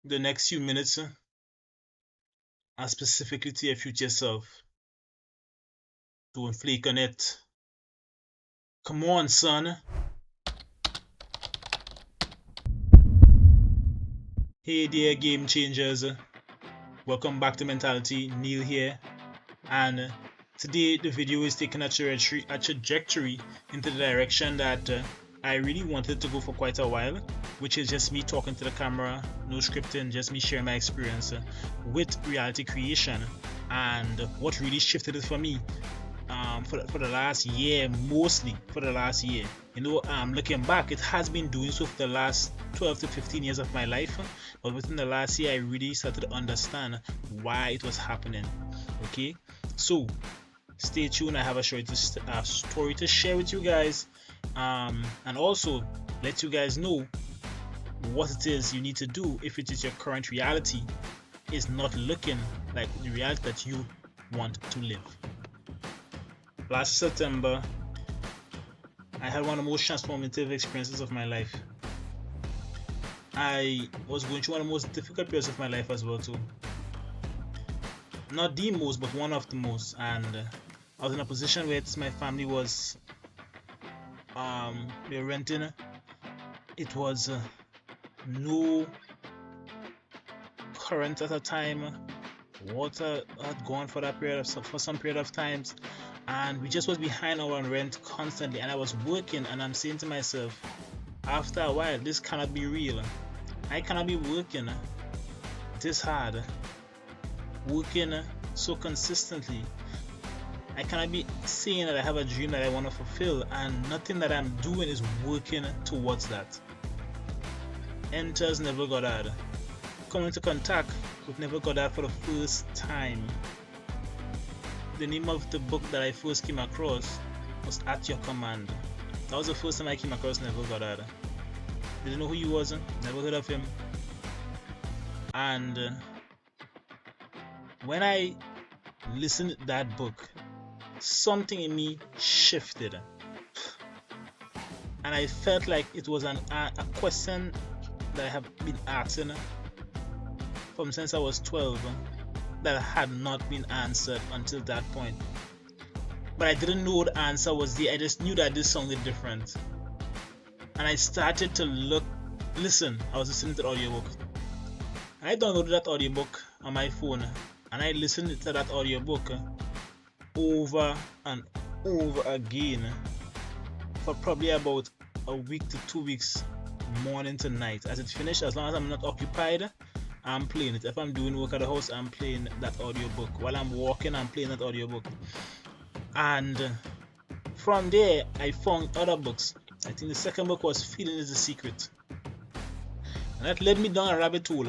the next few minutes are specifically to your future self. Don't flake on it. Come on, son. Hey there, game changers. Welcome back to Mentality. Neil here. And today the video is taking a trajectory into the direction that I really wanted to go for quite a while, which is just me talking to the camera, no scripting, just me sharing my experience with reality creation. And what really shifted it for me for the last year, mostly for the last year. Looking back, it has been doing so for the last 12 to 15 years of my life, but within the last year I really started to understand why it was happening. Okay, so stay tuned. I have a story to share with you guys, and also let you guys know what it is you need to do if it is your current reality is not looking like the reality that you want to live. Last September, I had one of the most transformative experiences of my life. I was going through one of the most difficult periods of my life as well too. Not the most, but one of the most. And I was in a position where my family was they were renting. It was no current at a time. Water had gone for some period of times, and we just was behind our rent constantly. And I was working, and I'm saying to myself, after a while, this cannot be real. I cannot be working this hard, working so consistently. I cannot be saying that I have a dream that I want to fulfill, and nothing that I'm doing is working towards that. Enters Neville Goddard. Coming into contact with Neville Goddard for the first time. The name of the book that I first came across was At Your Command. That was the first time I came across Neville Goddard. Didn't know who he was, never heard of him. And when I listened to that book, something in me shifted. And I felt like it was a question that I have been asking from since I was 12 that had not been answered until that point. But I didn't know the answer was there. I just knew that this sounded different. And I started to listen. I was listening to the audiobook. I downloaded that audiobook on my phone, and I listened to that audiobook over and over again for probably about a week to 2 weeks, morning to night. As it finished, as long as I'm not occupied, I'm playing it. If I'm doing work at the house, I'm playing that audiobook. While I'm walking, I'm playing that audiobook. And from there, I found other books. I think the second book was Feeling is the Secret. And that led me down a rabbit hole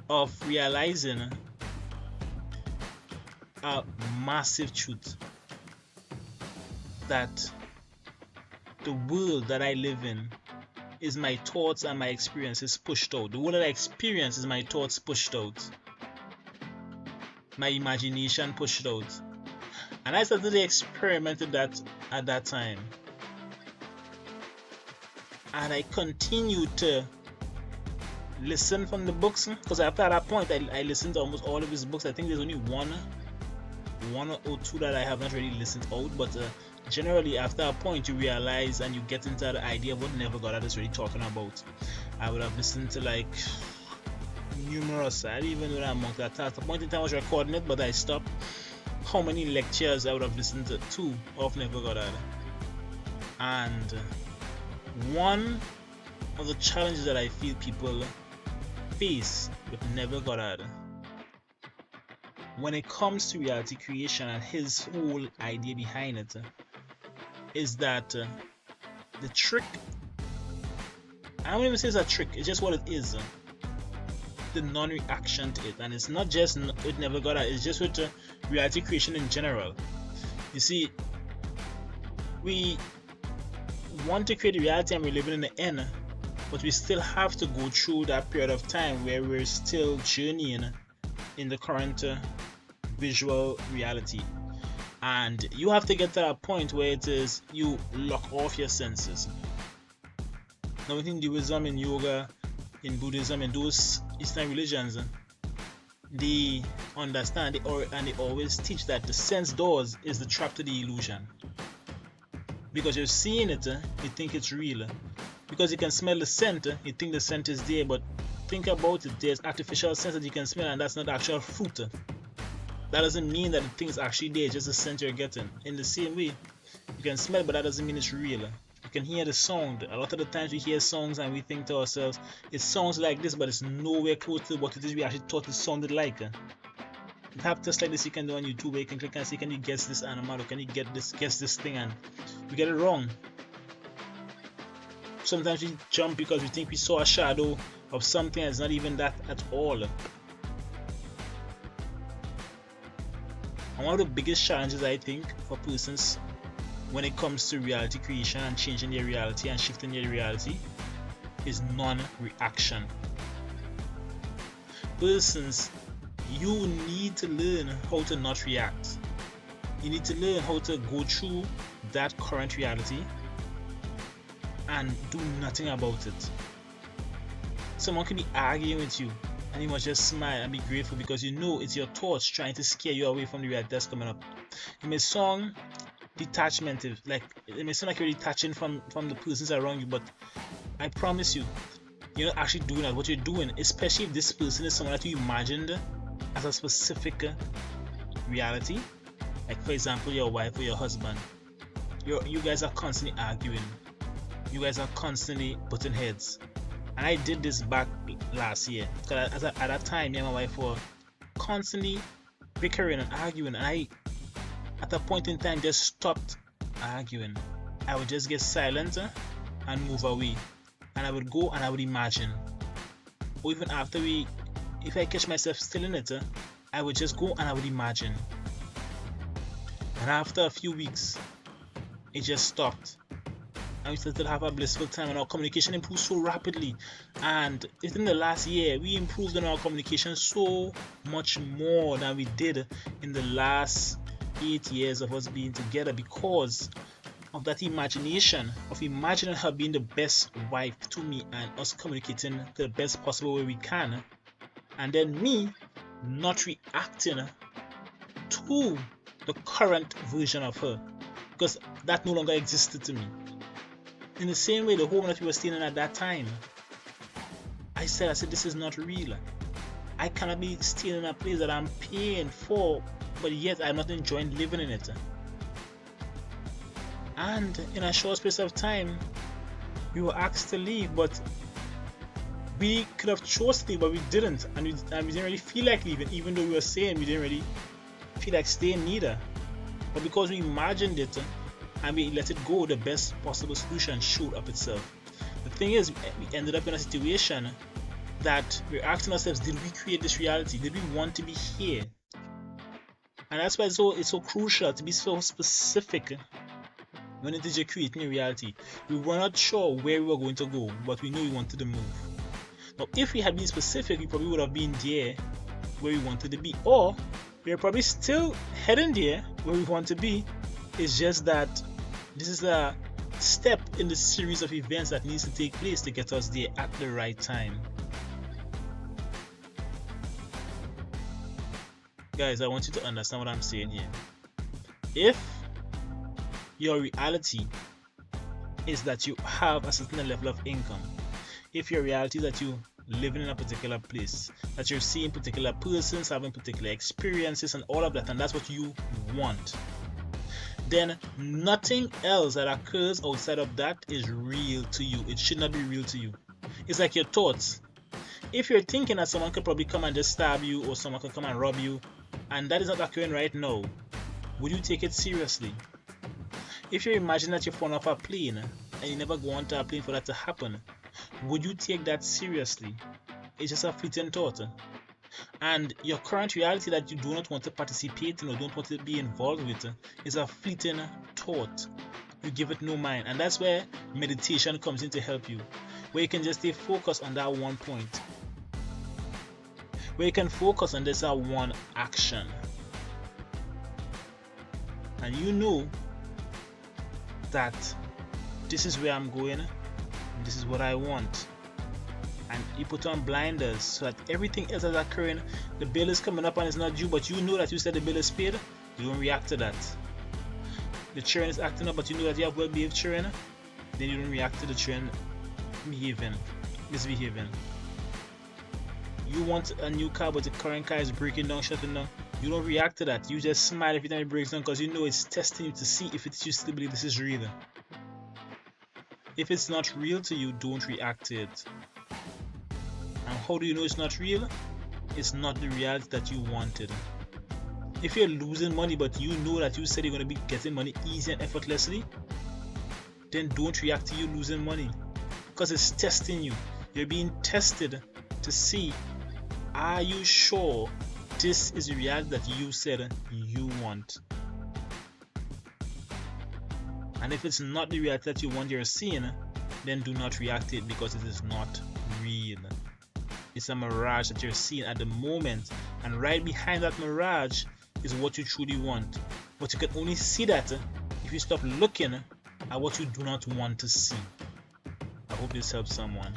of realizing a massive truth. That the world that I live in is my thoughts and my experiences pushed out. The world that I experience is my thoughts pushed out. My imagination pushed out. And I started to experiment that at that time. And I continued to listen from the books, because after that point I listened to almost all of his books. I think there's only one or two that I have not really listened out, but generally after a point you realize and you get into the idea of what Neville Goddard is really talking about. I would have listened to like numerous, I didn't even know that amount that at the point in time I was recording it, but I stopped. How many lectures I would have listened to of Neville Goddard. And one of the challenges that I feel people face with Neville Goddard when it comes to reality creation and his whole idea behind it is that the trick, I don't even say it's a trick, it's just what it is, the non-reaction to it. And it's not just with Neville Goddard, it's just with reality creation in general. You see, we want to create a reality and we're living in the end, but we still have to go through that period of time where we're still journeying in the current visual reality. And you have to get to that point where it is you lock off your senses. Now within Hinduism and yoga, in Buddhism, in those Eastern religions, they understand and they always teach that the sense doors is the trap to the illusion. Because you're seeing it, you think it's real. Because you can smell the scent, you think the scent is there, but think about it, there's artificial scent that you can smell and that's not actual fruit. That doesn't mean that the thing is actually there, it's just the scent you're getting. In the same way, you can smell, but that doesn't mean it's real. You can hear the sound. A lot of the times we hear songs and we think to ourselves, it sounds like this, but it's nowhere close to what it is we actually thought it sounded like. You have tests like this you can do on YouTube where you can click and see, can you guess this animal, or can you guess this thing, and you get it wrong. Sometimes we jump because we think we saw a shadow of something that's not even that at all. And one of the biggest challenges I think for persons when it comes to reality creation and changing their reality and shifting their reality is non-reaction. Persons, you need to learn how to not react. You need to learn how to go through that current reality and do nothing about it. Someone can be arguing with you and you must just smile and be grateful because you know it's your thoughts trying to scare you away from the reality that's coming up. It may sound detachment, like it may sound like you're detaching from the persons around you, but I promise you, you're not actually doing that. What you're doing, especially if this person is someone that you imagined as a specific reality, like for example your wife or your husband, you guys are constantly arguing, you guys are constantly butting heads. And I did this back last year because at that time me and my wife were constantly bickering and arguing, and I at a point in time just stopped arguing. I would just get silent and move away, and I would go and I would imagine, or even after if I catch myself still in it, I would just go and I would imagine, and after a few weeks it just stopped and we started to have a blissful time, and our communication improved so rapidly. And within the last year we improved on our communication so much more than we did in the last 8 years of us being together, because of that imagination of imagining her being the best wife to me and us communicating the best possible way we can, and then me not reacting to the current version of her because that no longer existed to me. In the same way, the home that we were staying in at that time, I said this is not real. I cannot be staying in a place that I'm paying for, but yet I'm not enjoying living in it. And in a short space of time, we were asked to leave, but we could have chose to leave, but we didn't, and we didn't really feel like leaving, even though we were saying we didn't really feel like staying neither. But because we imagined it and we let it go, the best possible solution showed up itself. The thing is, we ended up in a situation that we're asking ourselves, did we create this reality? Did we want to be here? And that's why it's so crucial to be so specific when it is you're creating a reality. We were not sure where we were going to go, but we knew we wanted to move. Now, if we had been specific, we probably would have been there where we wanted to be, or we're probably still heading there where we want to be. It's just that this is a step in the series of events that needs to take place to get us there at the right time. Guys, I want you to understand what I'm saying here. If your reality is that you have a certain level of income, if your reality is that you living in a particular place, that you're seeing particular persons, having particular experiences and all of that, and that's what you want, then nothing else that occurs outside of that is real to you. It should not be real to you. It's like your thoughts. If you're thinking that someone could probably come and just stab you, or someone could come and rob you, and that is not occurring right now, would you take it seriously? If you imagine that you're falling off a plane and you never go onto a plane for that to happen, would you take that seriously? It's just a fleeting thought. And your current reality that you do not want to participate in or don't want to be involved with is a fleeting thought. You give it no mind, and that's where meditation comes in to help you, where you can just stay focused on that one point, where you can focus on this one action, and you know that this is where I'm going and this is what I want. and you put on blinders so that everything else that's occurring, the bill is coming up and it's not due, but you know that you said the bill is paid, you don't react to that. The children is acting up, but you know that you have well-behaved children, then you don't react to the children misbehaving. You want a new car, but the current car is breaking down, shutting down. You don't react to that. You just smile every time it breaks down because you know it's testing you to see if you still believe this is real. If it's not real to you, don't react to it. And how do you know it's not real? It's not the reality that you wanted. If you're losing money, but you know that you said you're going to be getting money easy and effortlessly, then don't react to you losing money, because it's testing you. You're being tested to see, are you sure this is the reality that you said you want? And if it's not the reality that you want you're seeing, then do not react to it, because it is not real. It's a mirage that you're seeing at the moment, and right behind that mirage is what you truly want. But you can only see that if you stop looking at what you do not want to see. I hope this helps someone.